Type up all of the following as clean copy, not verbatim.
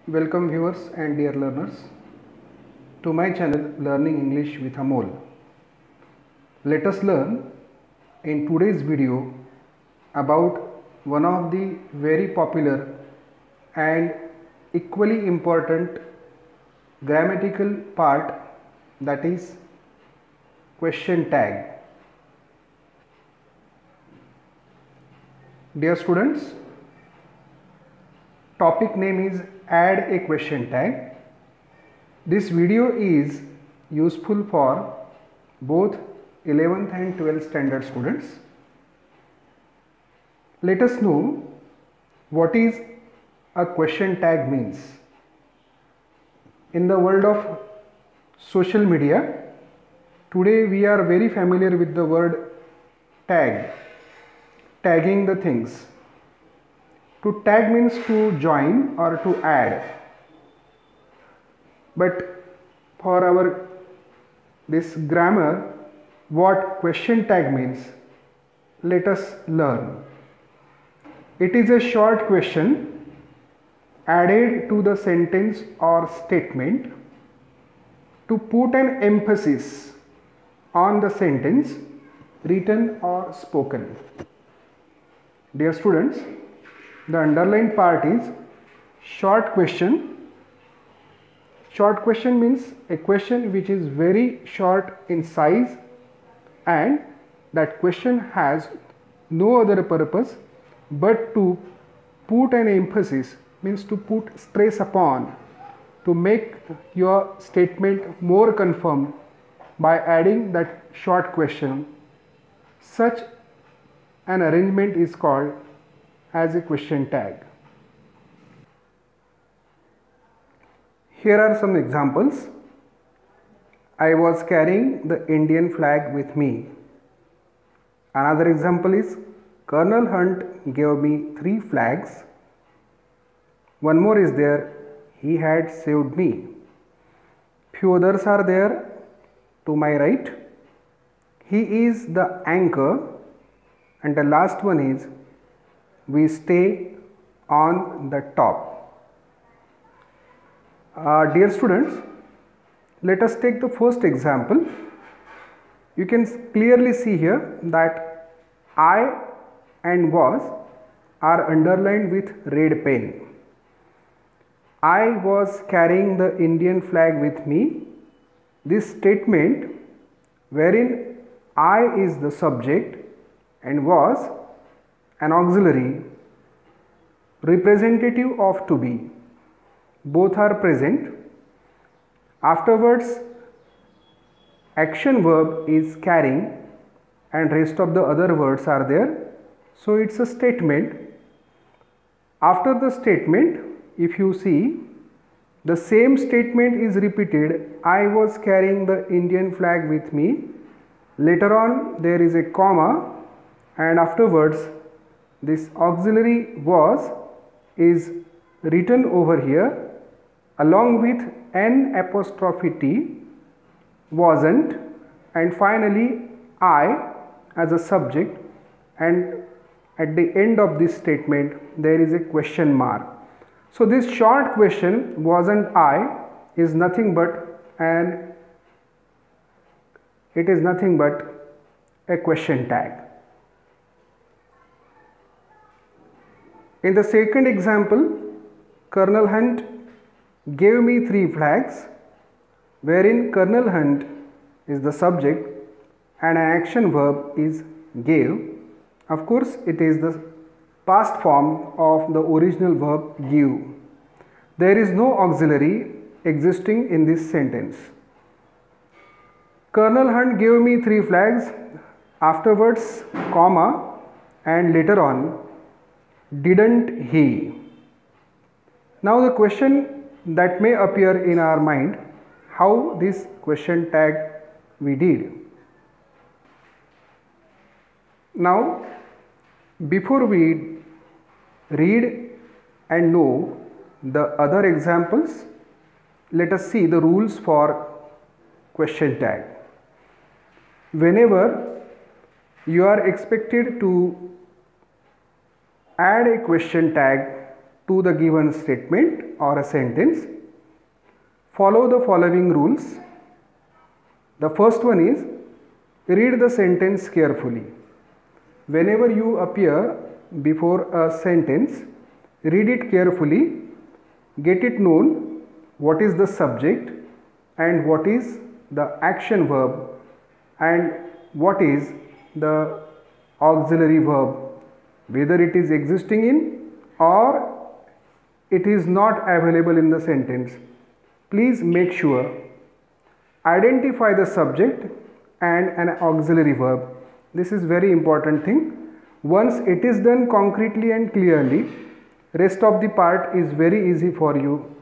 Welcome viewers and dear learners to my channel Learning English with Amol. Let us learn in today's video about one of the very popular and equally important grammatical part, that is question tag. Dear students, topic name is add a question tag. This video is useful for both 11th and 12th standard students. Let us know what is a question tag means. In the world of social media, today we are very familiar with the word tag, tagging the things. To tag means to join or to add. But for our this grammar, what question tag means, let us learn. It is a short question added to the sentence or statement to put an emphasis on the sentence written or spoken. Dear students, the underlined part is short question. Short question means a question which is very short in size, and that question has no other purpose but to put an emphasis, means to put stress upon, to make your statement more confirmed by adding that short question. Such an arrangement is called as a question tag. Here are some examples. I was carrying the Indian flag with me. Another example is Colonel Hunt gave me 3 flags. One more is there, he had saved me. Few others are there to my right. He is the anchor, and the last one is we stay on the top. Dear students, let us take the first example. You can clearly see here that I and was are underlined with red pen. I was carrying the Indian flag with me. This statement, wherein I is the subject and was an auxiliary representative of to be, both are present. Afterwards, action verb is carrying and rest of the other words are there. So it's a statement. After the statement, if you see, the same statement is repeated. I was carrying the Indian flag with me. Later on there is a comma, and afterwards this auxiliary was is written over here along with an apostrophe T, wasn't, and finally I as a subject, and at the end of this statement there is a question mark. So this short question, wasn't I, is nothing but a question tag. In the second example, Colonel Hunt gave me 3 flags, wherein Colonel Hunt is the subject and an action verb is gave. Of course, it is the past form of the original verb give. There is no auxiliary existing in this sentence. Colonel Hunt gave me 3 flags, afterwards comma, and later on didn't he. Now the question that may appear in our mind, how this question tag we did. Now before we read and know the other examples, let us see the rules for question tag. Whenever you are expected to add a question tag to the given statement or a sentence, follow the following rules. The first one is read the sentence carefully. Whenever you appear before a sentence, read it carefully, get it known what is the subject and what is the action verb and what is the auxiliary verb, whether it is existing in or it is not available in the sentence. Please make sure. Identify the subject and an auxiliary verb. This is very important thing. Once it is done concretely and clearly, rest of the part is very easy for you.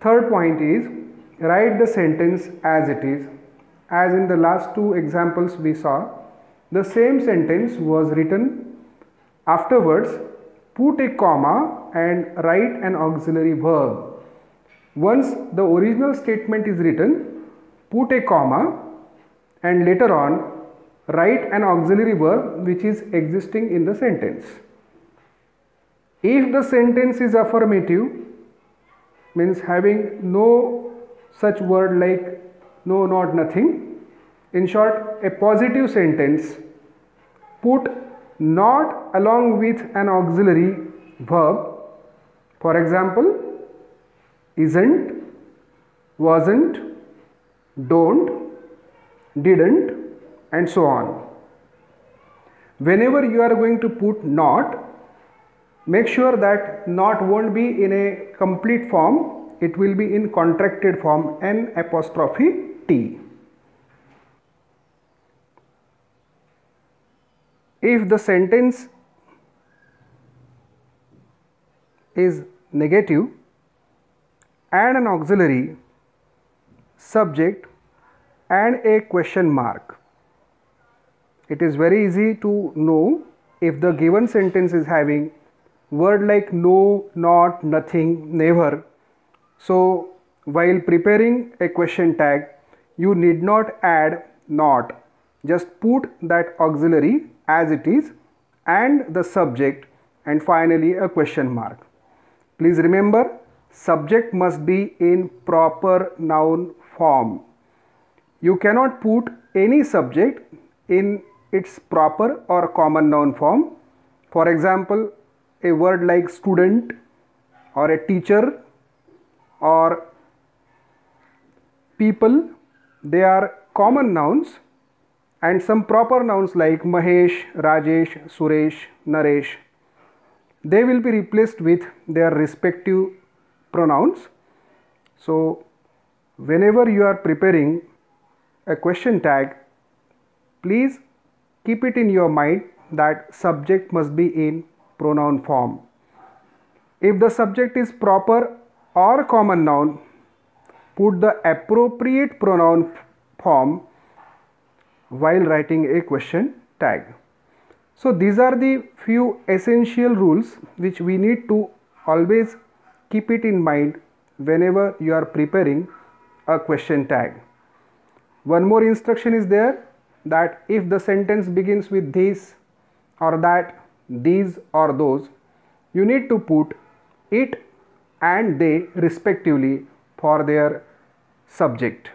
Third point is write the sentence as it is. As in the last two examples we saw, the same sentence was written. Afterwards, put a comma and write an auxiliary verb. Once the original statement is written, put a comma and later on write an auxiliary verb which is existing in the sentence. If the sentence is affirmative, means having no such word like no, not, nothing, in short a positive sentence, put not along with an auxiliary verb. For example, isn't, wasn't, don't, didn't, and so on. Whenever you are going to put not, make sure that not won't be in a complete form, it will be in contracted form, N''T. If the sentence is negative, add an auxiliary, subject and a question mark. It is very easy to know if the given sentence is having word like no, not, nothing, never. So while preparing a question tag, you need not add not. Just put that auxiliary as it is and the subject and finally a question mark. Please remember, subject must be in proper noun form. You cannot put any subject in its proper or common noun form. For example, a word like student or a teacher or people, they are common nouns, and some proper nouns like Mahesh, Rajesh, Suresh, Naresh, they will be replaced with their respective pronouns. So whenever you are preparing a question tag, please keep it in your mind that subject must be in pronoun form. If the subject is proper or common noun, put the appropriate pronoun form while writing a question tag. So these are the few essential rules which we need to always keep it in mind whenever you are preparing a question tag. One more instruction is there, that if the sentence begins with this or that, these or those, you need to put it and they respectively for their subject.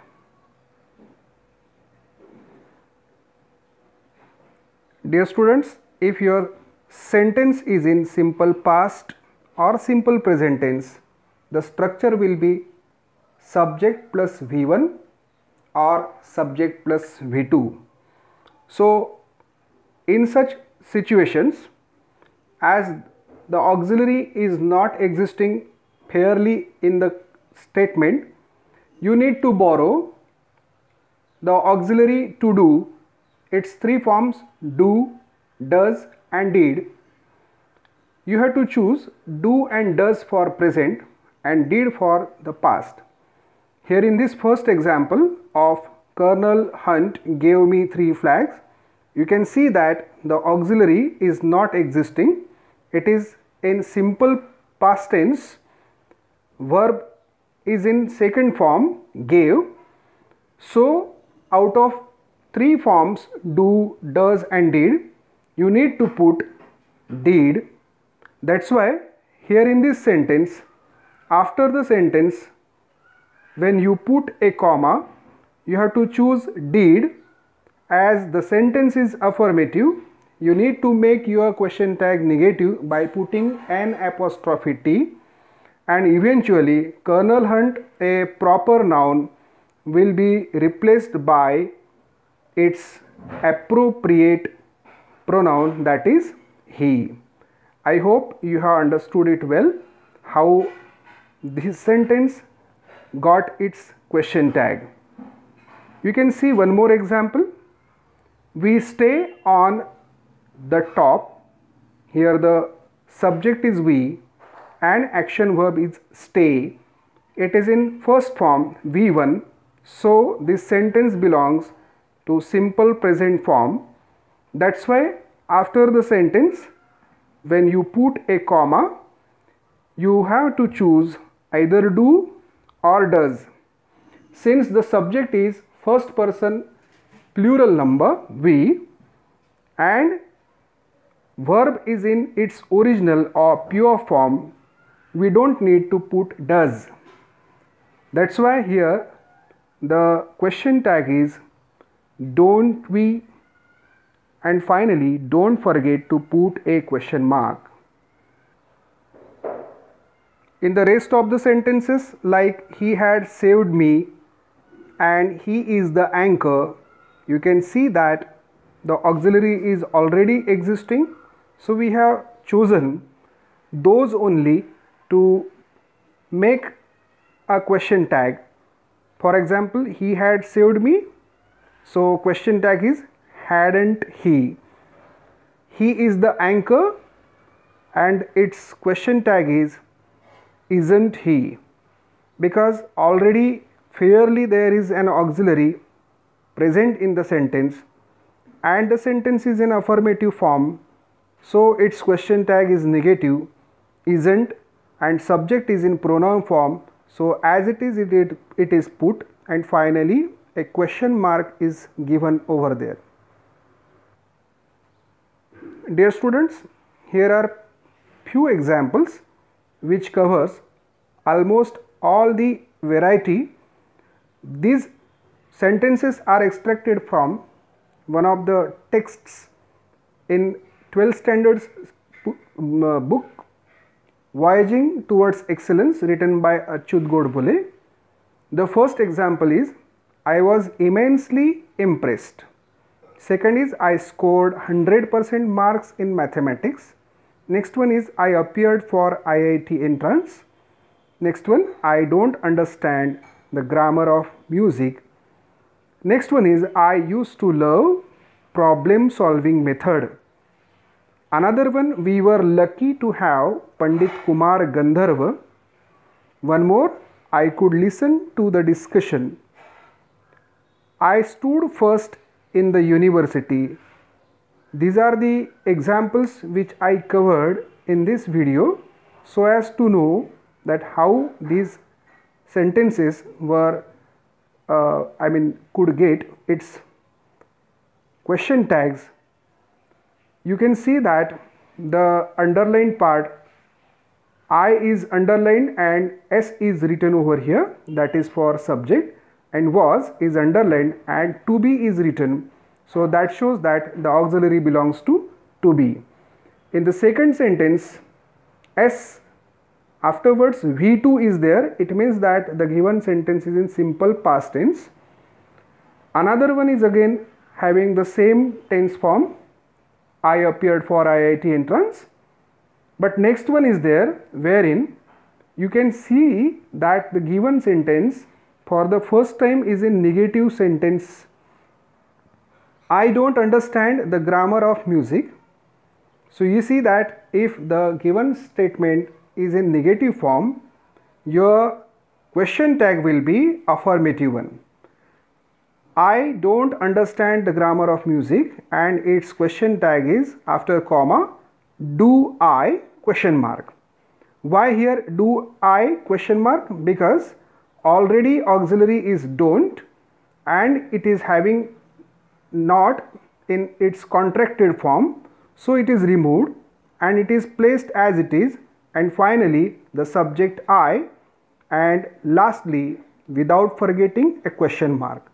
Dear students, if your sentence is in simple past or simple present tense, the structure will be subject plus V1 or subject plus V2. So in such situations, as the auxiliary is not existing fairly in the statement, you need to borrow the auxiliary to do. Its three forms: do, does and did. You have to choose do and does for present and did for the past. Here in this first example of Colonel Hunt gave me 3 flags, you can see that the auxiliary is not existing. It is in simple past tense. Verb is in second form, gave. So out of 3 forms, do, does and did, you need to put did. That's why Here in this sentence, after the sentence, when you put a comma, you have to choose did. As the sentence is affirmative, you need to make your question tag negative by putting an apostrophe T, and eventually Colonel Hunt, a proper noun, will be replaced by its appropriate pronoun, that is he. I hope you have understood it well, how this sentence got its question tag. You can see one more example. We stay on the top. Here the subject is we and action verb is stay. It is in first form V1, so this sentence belongs to simple present form. That's why after the sentence, when you put a comma, you have to choose either do or does. Since the subject is first person plural number we and verb is in its original or pure form, we don't need to put does. That's why here the question tag is don't we, and finally don't forget to put a question mark. In the rest of the sentences, like he had saved me and he is the anchor, you can see that the auxiliary is already existing, so we have chosen those only to make a question tag. For example, he had saved me, so question tag is hadn't he. He is the anchor and its question tag is isn't he, because already fairly there is an auxiliary present in the sentence and the sentence is in affirmative form, so its question tag is negative, isn't, and subject is in pronoun form, so as it is put, and finally a question mark is given over there. Dear students, here are few examples which covers almost all the variety. These sentences are extracted from one of the texts in 12th standards book Voyaging Towards Excellence, written by Achyut Godbole. The first example is I was immensely impressed. Second is I scored 100% marks in mathematics. Next one is I appeared for IIT entrance. Next one, I don't understand the grammar of music. Next one is I used to love problem solving method. Another one, we were lucky to have Pandit Kumar Gandharva. One more, I could listen to the discussion. I stood first in the university. These are the examples which I covered in this video so as to know that how these sentences were could get its question tags. You can see that the underlined part, I is underlined and S is written over here, that is for subject, and was is underlined and to be is written, so that shows that the auxiliary belongs to be. In the second sentence, S afterwards V2 is there, it means that the given sentence is in simple past tense. Another one is again having the same tense form, I appeared for IIT entrance, but next one is there wherein you can see that the given sentence for the first time is in negative sentence. I don't understand the grammar of music. So you see that if the given statement is in negative form, your question tag will be affirmative one. I don't understand the grammar of music and its question tag is after comma do I question mark. Why here do I question mark? Because already auxiliary is don't and it is having not in its contracted form, so it is removed and it is placed as it is and finally the subject I, and lastly without forgetting a question mark.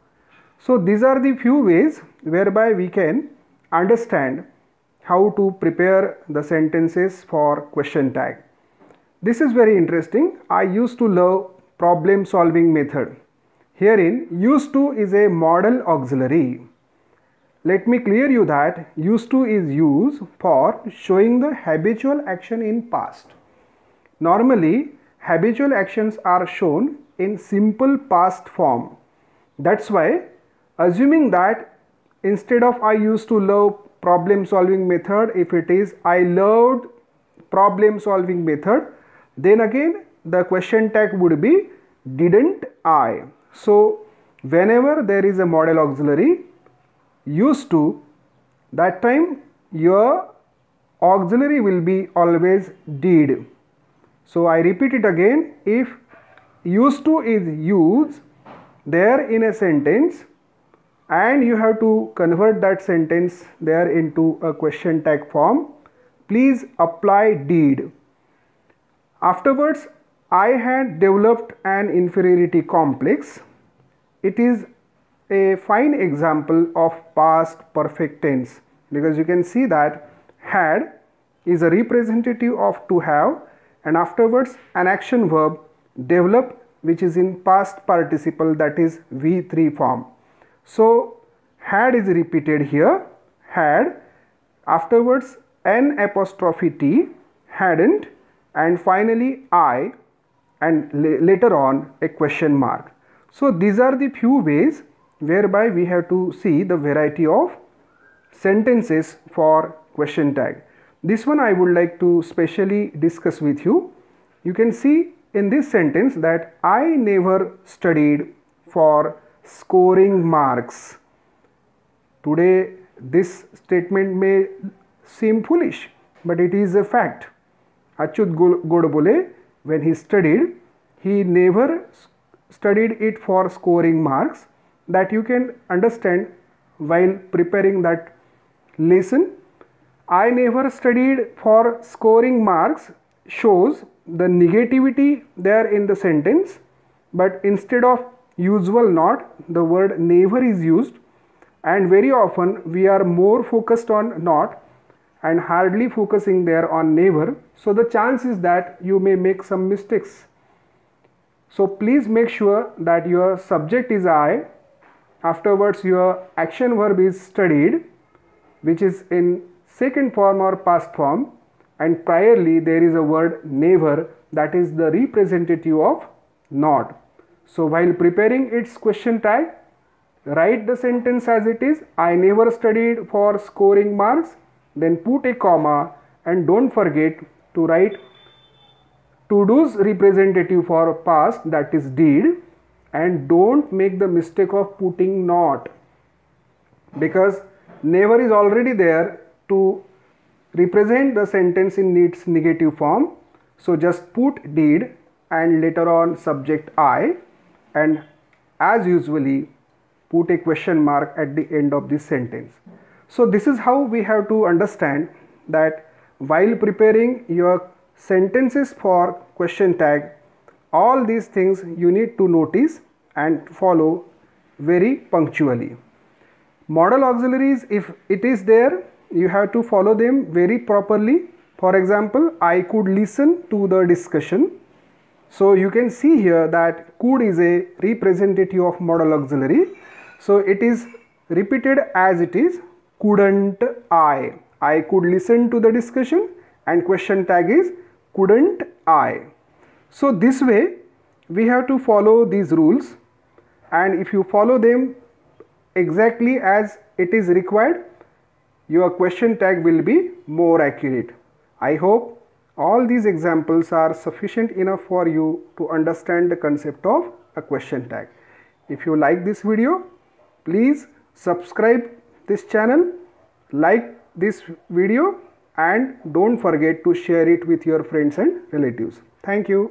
So these are the few ways whereby we can understand how to prepare the sentences for question tag. This is very interesting. I used to love problem solving method. Herein used to is a modal auxiliary. Let me clear you that used to is used for showing the habitual action in past. Normally habitual actions are shown in simple past form. That's why, assuming that instead of I used to love problem solving method, if it is I loved problem solving method, then again the question tag would be didn't I. So whenever there is a modal auxiliary used to, that time your auxiliary will be always did. So I repeat it again, if used to is used there in a sentence and you have to convert that sentence there into a question tag form, please apply did. Afterwards, I had developed an inferiority complex. It is a fine example of past perfect tense, because you can see that had is a representative of to have, and afterwards an action verb developed which is in past participle, that is V3 form. So had is repeated here, had, afterwards N apostrophe T, hadn't, and finally I, and later on a question mark. So these are the few ways whereby we have to see the variety of sentences for question tag. This one I would like to specially discuss with you. You can see in this sentence that I never studied for scoring marks. Today this statement may seem foolish, but it is a fact. Achyut Godbole, when he studied, he never studied it for scoring marks. That you can understand while preparing that lesson. I never studied for scoring marks shows the negativity there in the sentence, but instead of usual not, the word never is used, and very often we are more focused on not and hardly focusing there on never. So the chance is that you may make some mistakes. So please make sure that your subject is I, afterwards your action verb is studied, which is in second form or past form, and priorly there is a word never, that is the representative of not. So while preparing its question tag, write the sentence as it is, I never studied for scoring marks, then put a comma and don't forget to write to do's representative for past, that is did, and don't make the mistake of putting not, because never is already there to represent the sentence in its negative form. So just put did and later on subject I, and as usually put a question mark at the end of this sentence. So this is how we have to understand that while preparing your sentences for question tag, all these things you need to notice and follow very punctually. Modal auxiliaries, if it is there, you have to follow them very properly. For example, I could listen to the discussion. So you can see here that could is a representative of modal auxiliary. So it is repeated as it is, couldn't I. I could listen to the discussion, and question tag is couldn't I. So this way we have to follow these rules, and if you follow them exactly as it is required, your question tag will be more accurate. I hope all these examples are sufficient enough for you to understand the concept of a question tag. If you like this video, please subscribe this channel, like this video, and don't forget to share it with your friends and relatives. Thank you.